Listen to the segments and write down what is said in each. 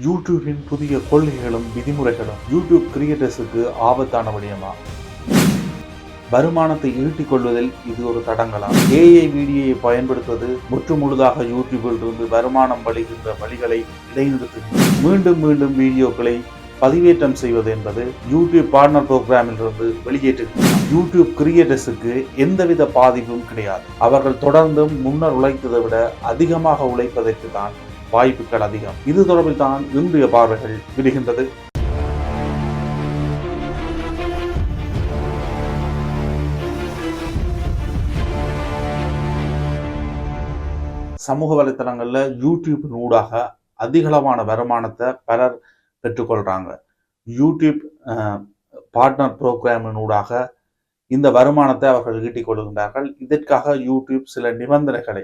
யூடியூபின் புதிய கொள்கைகளும் விதிமுறைகளும் யூடியூப் கிரியேட்டர்ஸுக்கு ஆபத்தான விடயமா? வருமானத்தை ஈட்டிக் கொள்வதில் இது ஒரு தடங்களா? ஏஐ வீடியோவை பயன்படுத்துவது முற்றுமுழுதாக யூடியூபில் இருந்து வருமானம் வழிகின்ற வழிகளை இடைநிறுத்துகிறது. மீண்டும் மீண்டும் வீடியோக்களை பதிவேற்றம் செய்வது என்பது யூடியூப் பார்ட்னர் புரோகிராமில் இருந்து வெளியேற்றுகிறது. யூடியூப் கிரியேட்டர்ஸுக்கு எந்தவித பாதிப்பும் கிடையாது. அவர்கள் தொடர்ந்தும் முன்னர் உழைத்ததை விட அதிகமாக உழைப்பதற்கு தான் வாய்ப்புகள் அதிகம். இது தொடர்பில் தான் இன்றைய பார்வைகள் விடுகின்றது. சமூக வலைத்தளங்கள்ல யூடியூப் ஊடாக அதிகளவான வருமானத்தை பலர் பெற்றுக்கொள்றாங்க. யூடியூப் பார்ட்னர் புரோகிராமின் ஊடாக இந்த வருமானத்தை அவர்கள் ஈட்டிக் கொள்கின்றார்கள். இதற்காக யூடியூப் சில நிபந்தனைகளை,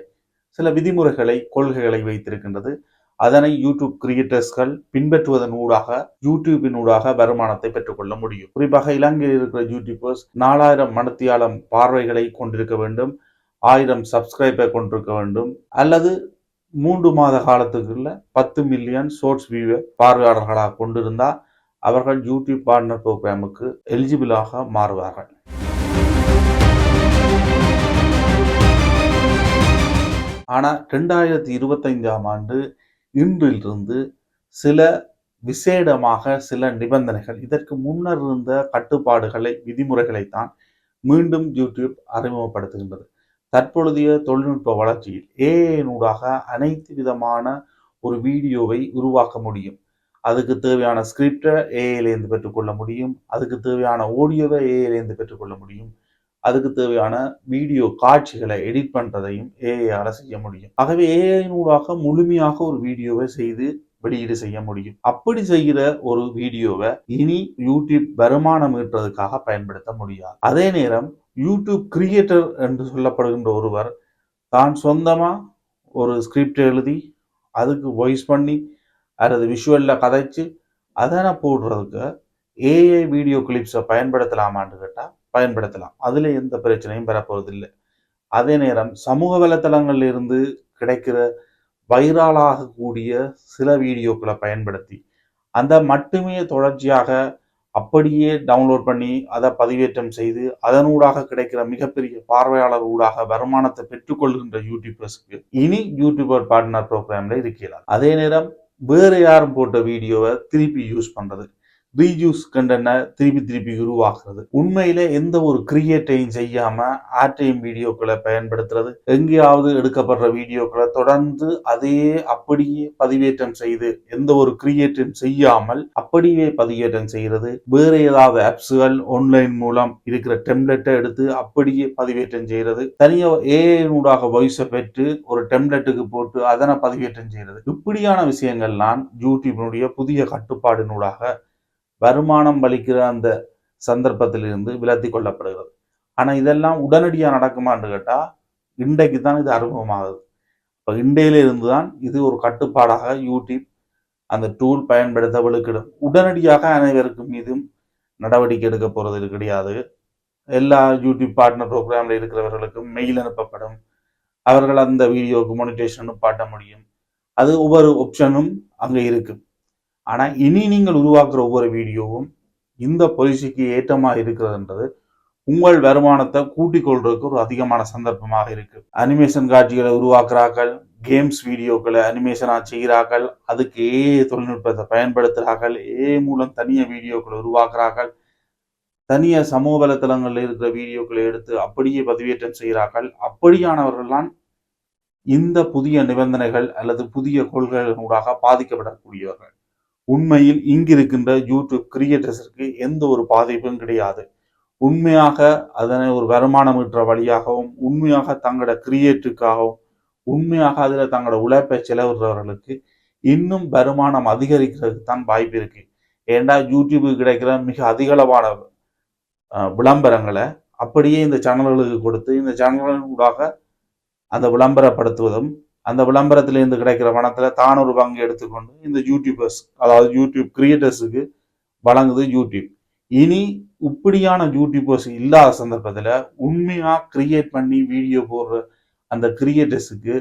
சில விதிமுறைகளை, கொள்கைகளை வைத்திருக்கின்றது. அதனை யூடியூப் கிரியேட்டர்ஸ்கள் பின்பற்றுவதன் ஊடாக யூடியூபின் ஊடாக வருமானத்தை பெற்றுக்கொள்ள முடியும். குறிப்பாக இலங்கையில் இருக்கிற யூடியூபர்ஸ் 4000 மணித்தியாலம் பார்வைகளை கொண்டிருக்க வேண்டும், 1000 சப்ஸ்கிரைபை கொண்டிருக்க வேண்டும், அல்லது 3 மாத காலத்துக்குள்ள 10 மில்லியன் ஷோர்ட்ஸ் வியூ பார்வையாளர்களாக கொண்டிருந்தால் அவர்கள் யூடியூப் பார்ட்னர் புரோகிராமுக்கு எலிஜிபிளாக மாறுவார்கள். ஆனால் 2025ஆம் ஆண்டு இன்றிலிருந்து சில விசேடமாக சில நிபந்தனைகள், இதற்கு முன்னர் இருந்த கட்டுப்பாடுகளை, விதிமுறைகளைத்தான் மீண்டும் யூடியூப் அறிமுகப்படுத்துகின்றது. தற்பொழுதைய தொழில்நுட்ப வளர்ச்சியில் ஏஐனூடாக அனைத்து விதமான ஒரு வீடியோவை உருவாக்க முடியும். அதுக்கு தேவையான ஸ்கிரிப்டை ஏஐலேருந்து பெற்றுக்கொள்ள முடியும், அதுக்கு தேவையான ஆடியோவை ஏஐலேருந்து பெற்றுக்கொள்ள முடியும், அதுக்கு தேவையான வீடியோ காட்சிகளை எடிட் பண்றதையும் ஏஐயால செய்ய முடியும். ஆகவே ஏஐனூடாக முழுமையாக ஒரு வீடியோவை செய்து வெளியீடு செய்ய முடியும். அப்படி செய்கிற ஒரு வீடியோவை இனி யூடியூப் வருமானம் ஈட்டுறதுக்காக பயன்படுத்த முடியாது. அதே நேரம் யூடியூப் கிரியேட்டர் என்று சொல்லப்படுகின்ற ஒருவர் தான் சொந்தமா ஒரு ஸ்கிரிப்ட் எழுதி அதுக்கு வாய்ஸ் பண்ணி அல்லது விஷுவல்ல கதைச்சு அதனை போடுறதுக்கு ஏஐ வீடியோ கிளிப்ஸை பயன்படுத்தலாமான்னு கேட்டால் பயன்படுத்தலாம். அதுல எந்த பிரச்சனையும் பெறப்போவதில்லை. அதே நேரம் சமூக வலைத்தளங்களில் இருந்து கிடைக்கிற வைரலாகக்கூடிய சில வீடியோக்களை பயன்படுத்தி அந்த மட்டுமே தொடர்ச்சியாக அப்படியே டவுன்லோட் பண்ணி அதை பதிவேற்றம் செய்து அதனூடாக கிடைக்கிற மிகப்பெரிய பார்வையாளர் ஊடாக வருமானத்தை பெற்றுக்கொள்கின்ற யூடியூபர்ஸ்க்கு இனி யூடியூபர் பார்ட்னர் ப்ரோக்ராம்ல இருக்கிறார். அதே நேரம் வேற யாரும் போட்ட வீடியோவை திருப்பி யூஸ் பண்றது, ரீயூஸ் கண்டென்ட்டை திருப்பி உருவாக்குறது, உண்மையில எந்த ஒரு கிரியேட்டையும் செய்யாம ஆர்டைம் வீடியோக்களை பயன்படுத்துறது, எங்கேயாவது எடுக்கப்படுற வீடியோக்களை தொடர்ந்து அதையே அப்படியே பதிவேற்றம் செய்து எந்த ஒரு கிரியேட்டும் செய்யாமல் அப்படியே பதிவேற்றம் செய்யறது, வேற ஏதாவது ஆப்ஸ்கள் ஆன்லைன் மூலம் இருக்கிற டெம்ப்ளெட்டை எடுத்து அப்படியே பதிவேற்றம் செய்யறது, தனியாக ஏஐனூடாக வாய்ஸை பெற்று ஒரு டெம்ப்ளெட்டுக்கு போட்டு அதனை பதிவேற்றம் செய்யறது, இப்படியான விஷயங்கள்லாம் யூடியூபினுடைய புதிய கட்டுப்பாடினூடாக வருமானம் வலிக்கிற அந்த சந்தர்ப்பத்திலிருந்து விலத்தி கொள்ளப்படுகிறது. ஆனால் இதெல்லாம் உடனடியாக நடக்குமான்னு கேட்டால் இன்றைக்கு தான் இது அறிமுகமாகுது. இப்போ இன்றையில இருந்து தான் இது ஒரு கட்டுப்பாடாக யூடியூப் அந்த டூல் பயன்படுத்த விழுக்கிடும். உடனடியாக அனைவருக்கும் மீதும் நடவடிக்கை எடுக்க போறது கிடையாது. எல்லா யூடியூப் பார்ட்னர் ப்ரோக்ராமில் இருக்கிறவர்களுக்கும் மெயில் அனுப்பப்படும். அவர்கள் அந்த வீடியோவுக்கு மானிட்டேஷனும் பாட்ட முடியும். அது ஒவ்வொரு ஆப்ஷனும் அங்கே இருக்கும். ஆனால் இனி நீங்கள் உருவாக்குற ஒவ்வொரு வீடியோவும் இந்த பாலிசிக்கு ஏற்றமாக இருக்கிறதுன்றது உங்கள் வருமானத்தை கூட்டிக் கொள்றதுக்கு ஒரு அதிகமான சந்தர்ப்பமாக இருக்கு. அனிமேஷன் காட்சிகளை உருவாக்குறார்கள், கேம்ஸ் வீடியோக்களை அனிமேஷனாக செய்கிறார்கள், அதுக்கு ஏஐ தொழில்நுட்பத்தை பயன்படுத்துகிறார்கள், ஏஐ மூலம் தனிய வீடியோக்களை உருவாக்குறார்கள், தனிய சமூக வலைத்தளங்களில் இருக்கிற வீடியோக்களை எடுத்து அப்படியே பதிவேற்றம் செய்கிறார்கள். அப்படியானவர்கள்தான் இந்த புதிய நிபந்தனைகள் அல்லது புதிய கொள்கைகளூடாக பாதிக்கப்படக்கூடியவர்கள். உண்மையில் இங்கிருக்கின்ற யூடியூப் கிரியேட்டர்ஸுக்கு எந்த ஒரு பாதிப்பும் கிடையாது. உண்மையாக அதனை ஒரு வருமானம் ஈட்டுற வழியாகவும், உண்மையாக தங்களோட கிரியேட்டுக்காகவும், உண்மையாக அதில் தங்களோட உழைப்பை செலவிடுறவர்களுக்கு இன்னும் வருமானம் அதிகரிக்கிறதுக்கு தான் வாய்ப்பு இருக்கு. ஏண்டா யூடியூபுக்கு கிடைக்கிற மிக அதிகளவான விளம்பரங்களை அப்படியே இந்த சேனல்களுக்கு கொடுத்து இந்த சேனல்களூடாக அந்த விளம்பரப்படுத்துவதும், அந்த விளம்பரத்திலிருந்து கிடைக்கிற பணத்துல தான் ஒரு பங்கு எடுத்துக்கொண்டு இந்த யூடியூபர்ஸ், அதாவது யூடியூப் கிரியேட்டர்ஸுக்கு வழங்குது யூடியூப். இனி இப்படியான யூடியூபர்ஸ் இல்லாத சந்தர்ப்பத்துல உண்மையா கிரியேட் பண்ணி வீடியோ போடுற அந்த கிரியேட்டர்ஸுக்கு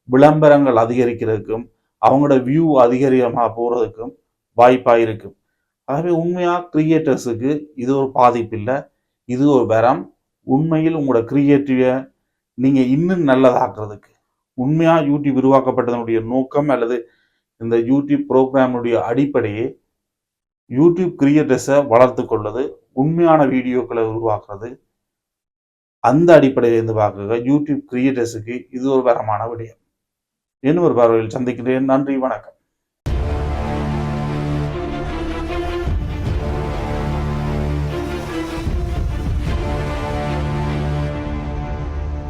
விளம்பரங்கள் அதிகரிக்கிறதுக்கும் அவங்களோட வியூ அதிகரிகமாக போகிறதுக்கும் வாய்ப்பாக இருக்கும். ஆகவே உண்மையாக கிரியேட்டர்ஸுக்கு இது ஒரு பாதிப்பு இல்லை, இது ஒரு வரம். உண்மையில் உங்களோட கிரியேட்டிவை நீங்கள் இன்னும் நல்லதாக்குறதுக்கு உண்மையாக யூடியூப் உருவாக்கப்பட்டதனுடைய நோக்கம் அல்லது இந்த யூடியூப் ப்ரோக்ராமுடைய அடிப்படையே யூடியூப் கிரியேட்டர்ஸை வளர்த்து கொள்வது, உண்மையான வீடியோக்களை உருவாக்குறது. அந்த அடிப்படையில் இருந்து பார்க்க யூடியூப் கிரியேட்டர்ஸுக்கு இது ஒரு வரமான விடயம். இன்னொரு பார்வையில் சந்திக்கிறேன். நன்றி, வணக்கம்.